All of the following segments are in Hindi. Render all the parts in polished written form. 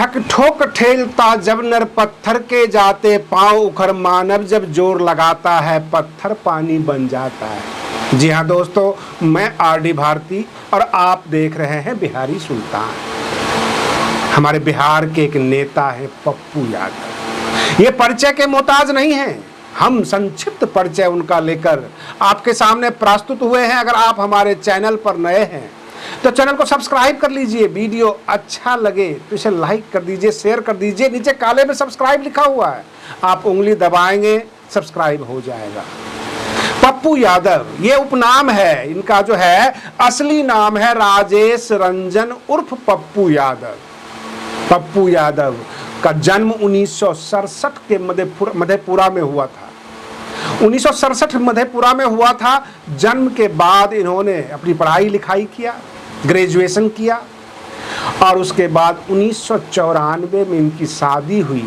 ठक ठोक ठेलता जब नर पत्थर के जाते पांव उखड़ मानव जब जोर लगाता है पत्थर पानी बन जाता है। जी हाँ दोस्तों, मैं आरडी भारती और आप देख रहे हैं बिहारी सुल्तान। हमारे बिहार के एक नेता है पप्पू यादव। ये परिचय के मोहताज नहीं हैं, हम संक्षिप्त परिचय उनका लेकर आपके सामने प्रस्तुत हुए हैं। अगर आप हमारे चैनल पर नए हैं तो चैनल को सब्सक्राइब कर लीजिए, वीडियो अच्छा लगे तो इसे लाइक कर दीजिए, शेयर कर दीजिए। नीचे काले में सब्सक्राइब लिखा हुआ है, आप उंगली दबाएंगे सब्सक्राइब हो जाएगा। पप्पू यादव ये उपनाम है, इनका जो है असली नाम है राजेश रंजन उर्फ पप्पू यादव। पप्पू यादव का जन्म 1967 के मधेपुरा में हुआ था। 1967 मधेपुरा में हुआ था। जन्म के बाद इन्होंने अपनी पढ़ाई लिखाई किया, ग्रेजुएशन किया और उसके बाद 1994 में इनकी शादी हुई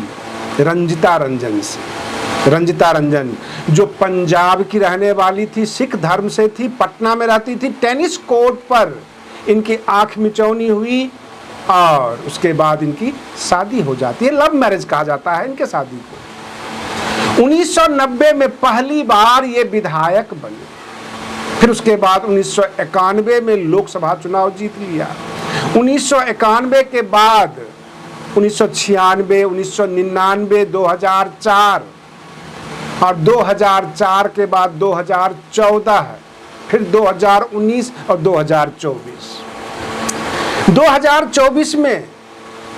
रंजिता रंजन से। रंजिता रंजन जो पंजाब की रहने वाली थी, सिख धर्म से थी, पटना में रहती थी। टेनिस कोर्ट पर इनकी आंख मिचौनी हुई और उसके बाद इनकी शादी हो जाती है। लव मैरिज कहा जाता है इनके शादी को। 1990 में पहली बार ये विधायक बने, फिर उसके बाद 1991 में लोकसभा चुनाव जीत लिया। 1991 के बाद 1996, 1999, 2004 और 2004 के बाद 2014, फिर 2019 और 2024। 2024 में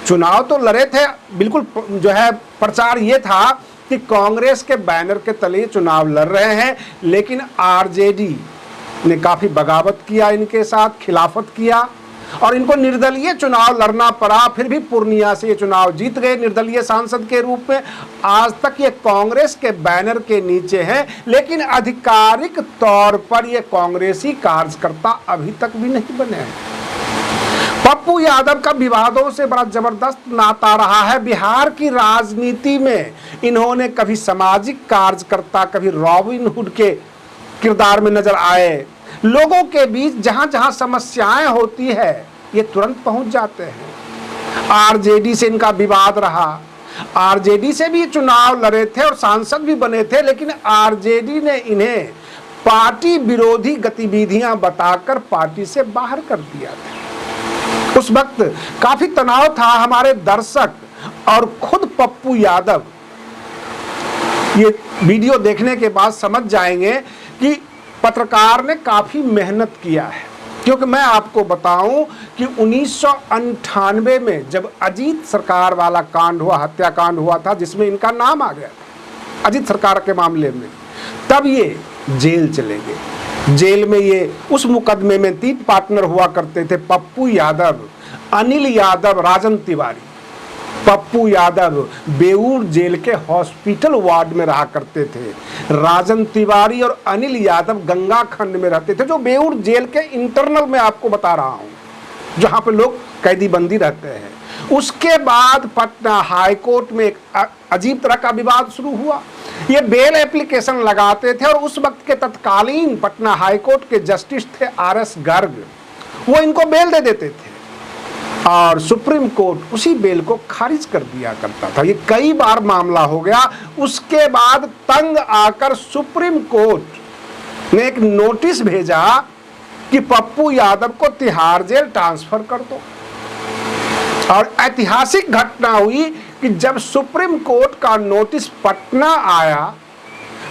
चुनाव तो लड़े थे, बिल्कुल जो है प्रचार ये था कि कांग्रेस के बैनर के तले चुनाव लड़ रहे हैं, लेकिन आरजेडी ने काफ़ी बगावत किया, इनके साथ खिलाफत किया और इनको निर्दलीय चुनाव लड़ना पड़ा। फिर भी पूर्णिया से ये चुनाव जीत गए निर्दलीय सांसद के रूप में। आज तक ये कांग्रेस के बैनर के नीचे हैं, लेकिन आधिकारिक तौर पर ये कांग्रेसी कार्यकर्ता अभी तक भी नहीं बने हैं। पप्पू यादव का विवादों से बड़ा जबरदस्त नाता रहा है। बिहार की राजनीति में इन्होंने कभी सामाजिक कार्यकर्ता, कभी रॉबिन हुड के किरदार में नजर आए। लोगों के बीच जहां जहां समस्याएं होती है ये तुरंत पहुंच जाते हैं। आरजेडी से इनका विवाद रहा, आरजेडी से भी चुनाव लड़े थे और सांसद भी बने थे, लेकिन आरजेडी ने इन्हें पार्टी विरोधी गतिविधियां बताकर पार्टी से बाहर कर दिया था। उस वक्त काफी तनाव था। हमारे दर्शक और खुद पप्पू यादव ये वीडियो देखने के बाद समझ जाएंगे कि पत्रकार ने काफी मेहनत किया है। क्योंकि मैं आपको बताऊं कि 1998 में जब अजीत सरकार वाला कांड हुआ, हत्याकांड हुआ था जिसमें इनका नाम आ गया था अजीत सरकार के मामले में, तब ये जेल चले गए। जेल में ये उस मुकदमे में 3 पार्टनर हुआ करते थे, पप्पू यादव, अनिल यादव, राजन तिवारी। पप्पू यादव बेऊर जेल के हॉस्पिटल वार्ड में रहा करते थे। राजन तिवारी और अनिल यादव गंगा खंड में रहते थे, जो बेऊर जेल के इंटरनल में आपको बता रहा हूँ, जहाँ पे लोग कैदी बंदी रहते हैं। उसके बाद पटना हाई कोर्ट में एक अजीब तरह का विवाद शुरू हुआ। ये बेल एप्लीकेशन लगाते थे और उस वक्त के तत्कालीन पटना हाई कोर्ट के जस्टिस थे RS गर्ग, वो इनको बेल दे देते थे और सुप्रीम कोर्ट उसी बेल को खारिज कर दिया करता था। ये कई बार मामला हो गया। उसके बाद तंग आकर सुप्रीम कोर्ट ने एक नोटिस भेजा कि पप्पू यादव को तिहाड़ जेल ट्रांसफर कर दो। और ऐतिहासिक घटना हुई कि जब सुप्रीम कोर्ट का नोटिस पटना आया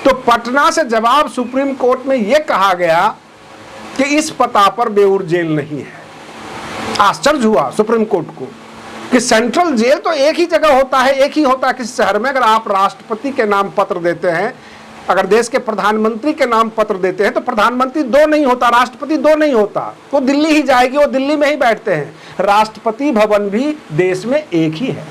तो पटना से जवाब सुप्रीम कोर्ट में यह कहा गया कि इस पता पर बेऊर जेल नहीं है। आश्चर्य हुआ सुप्रीम कोर्ट को कि सेंट्रल जेल तो एक ही जगह होता है, एक ही होता है किसी शहर में। अगर आप राष्ट्रपति के नाम पत्र देते हैं, अगर देश के प्रधानमंत्री के नाम पत्र देते हैं तो प्रधानमंत्री 2 नहीं होता, राष्ट्रपति 2 नहीं होता, वो दिल्ली ही जाएगी, वो दिल्ली में ही बैठते हैं। राष्ट्रपति भवन भी देश में एक ही है।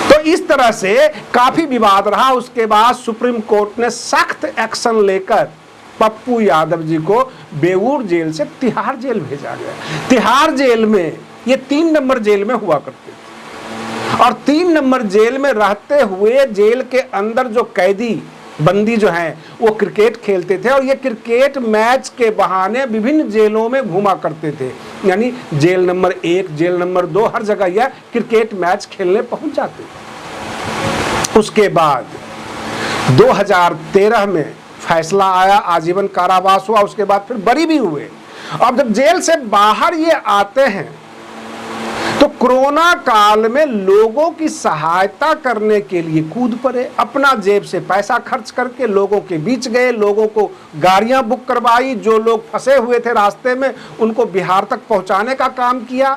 तो इस तरह से काफी विवाद रहा। उसके बाद सुप्रीम कोर्ट ने सख्त एक्शन लेकर पप्पू यादव जी को बेऊर जेल से तिहाड़ जेल भेजा गया। तिहाड़ जेल में ये 3 नंबर जेल में हुआ करते थे और 3 नंबर जेल में रहते हुए जेल के अंदर जो कैदी बंदी जो हैं वो क्रिकेट खेलते थे और ये क्रिकेट मैच के बहाने विभिन्न जेलों में घूमा करते थे, यानी जेल नंबर 1, जेल नंबर 2, हर जगह यह क्रिकेट मैच खेलने पहुंच जाते थे। उसके बाद 2013 में फैसला आया, आजीवन कारावास हुआ, उसके बाद फिर बरी भी हुए। अब जब जेल से बाहर ये आते हैं तो कोरोना काल में लोगों की सहायता करने के लिए कूद पड़े, अपना जेब से पैसा खर्च करके लोगों के बीच गए, लोगों को गाड़ियां बुक करवाई, जो लोग फंसे हुए थे रास्ते में उनको बिहार तक पहुंचाने का काम किया।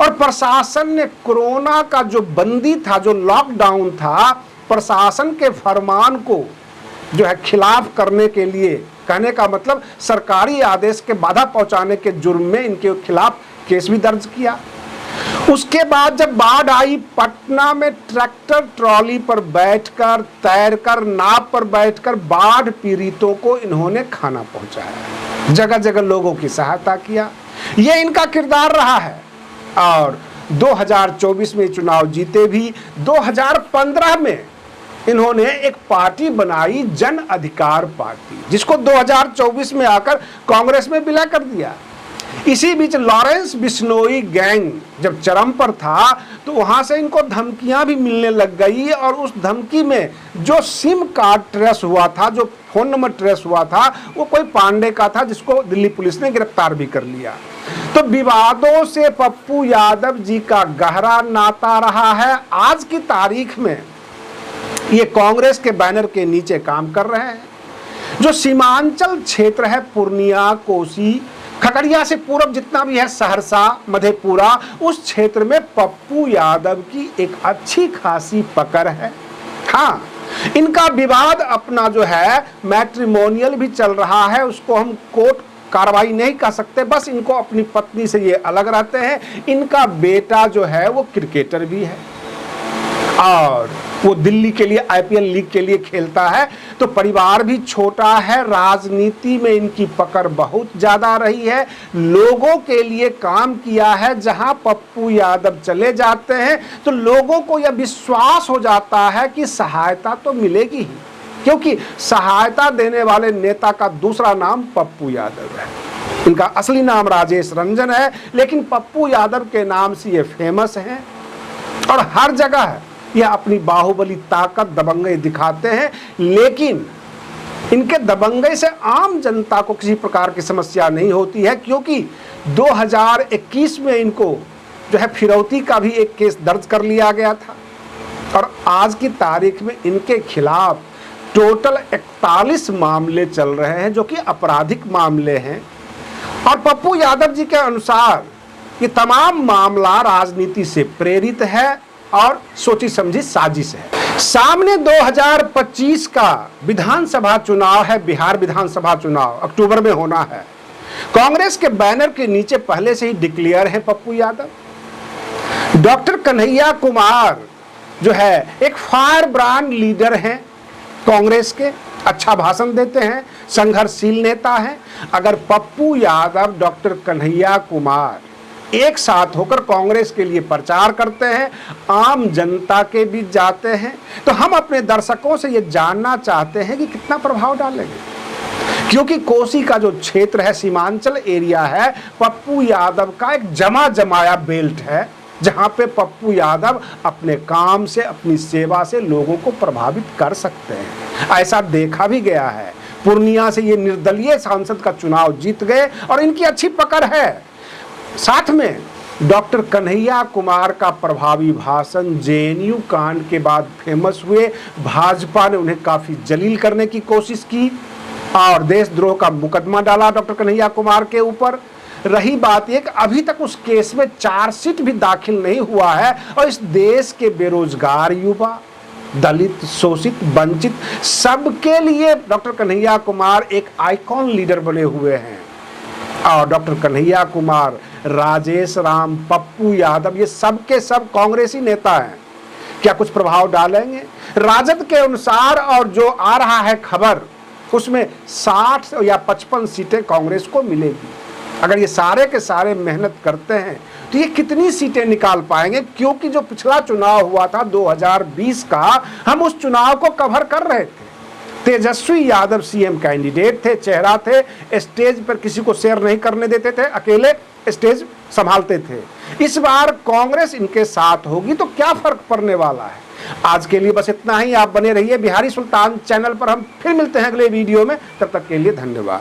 और प्रशासन ने कोरोना का जो बंदी था, जो लॉकडाउन था, प्रशासन के फरमान को जो है खिलाफ करने के लिए, कहने का मतलब सरकारी आदेश के बाधा पहुंचाने के जुर्म में इनके खिलाफ केस भी दर्ज किया। उसके बाद जब बाढ़ आई, पटना में ट्रैक्टर ट्रॉली पर बैठकर, तैरकर, नाव पर बैठकर बाढ़ पीड़ितों को इन्होंने खाना पहुंचाया, जगह जगह लोगों की सहायता किया। यह इनका किरदार रहा है। और 2024 में चुनाव जीते भी। 2015 में इन्होंने एक पार्टी बनाई, जन अधिकार पार्टी, जिसको 2024 में आकर कांग्रेस में विलय कर दिया। इसी बीच लॉरेंस बिश्नोई गैंग जब चरम पर था तो वहां से इनको धमकियां भी मिलने लग गई, और उस धमकी में जो सिम कार्ड ट्रेस हुआ था, जो फोन नंबर ट्रेस हुआ था, वो कोई पांडे का था, जिसको दिल्ली पुलिस ने गिरफ्तार भी कर लिया। तो विवादों से पप्पू यादव जी का गहरा नाता रहा है। आज की तारीख में ये कांग्रेस के बैनर के नीचे काम कर रहे हैं। जो सीमांचल क्षेत्र है, पूर्णिया, कोसी, खगड़िया से पूरब जितना भी है, सहरसा, मधेपुरा, उस क्षेत्र में पप्पू यादव की एक अच्छी खासी पकड़ है। हाँ, इनका विवाद अपना जो है मैट्रिमोनियल भी चल रहा है, उसको हम कोर्ट कार्रवाई नहीं कर सकते, बस इनको अपनी पत्नी से ये अलग रहते हैं। इनका बेटा जो है वो क्रिकेटर भी है और वो दिल्ली के लिए आईपीएल लीग के लिए खेलता है। तो परिवार भी छोटा है, राजनीति में इनकी पकड़ बहुत ज्यादा रही है, लोगों के लिए काम किया है। जहां पप्पू यादव चले जाते हैं तो लोगों को यह विश्वास हो जाता है कि सहायता तो मिलेगी ही, क्योंकि सहायता देने वाले नेता का दूसरा नाम पप्पू यादव है। इनका असली नाम राजेश रंजन है, लेकिन पप्पू यादव के नाम से ये फेमस हैं और हर जगह है यह अपनी बाहुबली ताकत, दबंगई दिखाते हैं। लेकिन इनके दबंगई से आम जनता को किसी प्रकार की समस्या नहीं होती है, क्योंकि 2021 में इनको जो है फिरौती का भी एक केस दर्ज कर लिया गया था और आज की तारीख में इनके खिलाफ टोटल 41 मामले चल रहे हैं, जो कि आपराधिक मामले हैं। और पप्पू यादव जी के अनुसार ये तमाम मामला राजनीति से प्रेरित है और सोची समझी साजिश है। सामने 2025 का विधानसभा चुनाव है, बिहार विधानसभा चुनाव अक्टूबर में होना है। कांग्रेस के बैनर के नीचे पहले से ही डिक्लेयर है पप्पू यादव। डॉक्टर कन्हैया कुमार जो है एक फायर ब्रांड लीडर हैं कांग्रेस के, अच्छा भाषण देते हैं, संघर्षशील नेता हैं। अगर पप्पू यादव, डॉक्टर कन्हैया कुमार एक साथ होकर कांग्रेस के लिए प्रचार करते हैं, आम जनता के बीच जाते हैं, तो हम अपने दर्शकों से ये जानना चाहते हैं कि कितना प्रभाव डालेंगे। क्योंकि कोसी का जो क्षेत्र है, सीमांचल एरिया है, पप्पू यादव का एक जमा जमाया बेल्ट है, जहां पे पप्पू यादव अपने काम से, अपनी सेवा से लोगों को प्रभावित कर सकते हैं। ऐसा देखा भी गया है। पूर्णिया से ये निर्दलीय सांसद का चुनाव जीत गए और इनकी अच्छी पकड़ है। साथ में डॉक्टर कन्हैया कुमार का प्रभावी भाषण जेएनयू कांड के बाद फेमस हुए। भाजपा ने उन्हें काफी जलील करने की कोशिश की और देशद्रोह का मुकदमा डाला डॉक्टर कन्हैया कुमार के ऊपर। रही बात एक, अभी तक उस केस में चार्जशीट भी दाखिल नहीं हुआ है और इस देश के बेरोजगार युवा, दलित, शोषित, वंचित, सबके लिए डॉक्टर कन्हैया कुमार एक आइकॉन लीडर बने हुए हैं। और डॉक्टर कन्हैया कुमार, राजेश राम, पप्पू यादव, ये सब के सब कांग्रेसी नेता हैं। क्या कुछ प्रभाव डालेंगे? राजद के अनुसार और जो आ रहा है खबर, उसमें 60 या 55 सीटें कांग्रेस को मिलेगी। अगर ये सारे के सारे मेहनत करते हैं तो ये कितनी सीटें निकाल पाएंगे? क्योंकि जो पिछला चुनाव हुआ था 2020 का, हम उस चुनाव को कवर कर रहे थे तेजस्वी यादव सीएम कैंडिडेट थे, चेहरा थे, स्टेज पर किसी को शेयर नहीं करने देते थे, अकेले स्टेज संभालते थे। इस बार कांग्रेस इनके साथ होगी तो क्या फर्क पड़ने वाला है। आज के लिए बस इतना ही। आप बने रहिए बिहारी सुल्तान चैनल पर। हम फिर मिलते हैं अगले वीडियो में। तब तक के लिए धन्यवाद।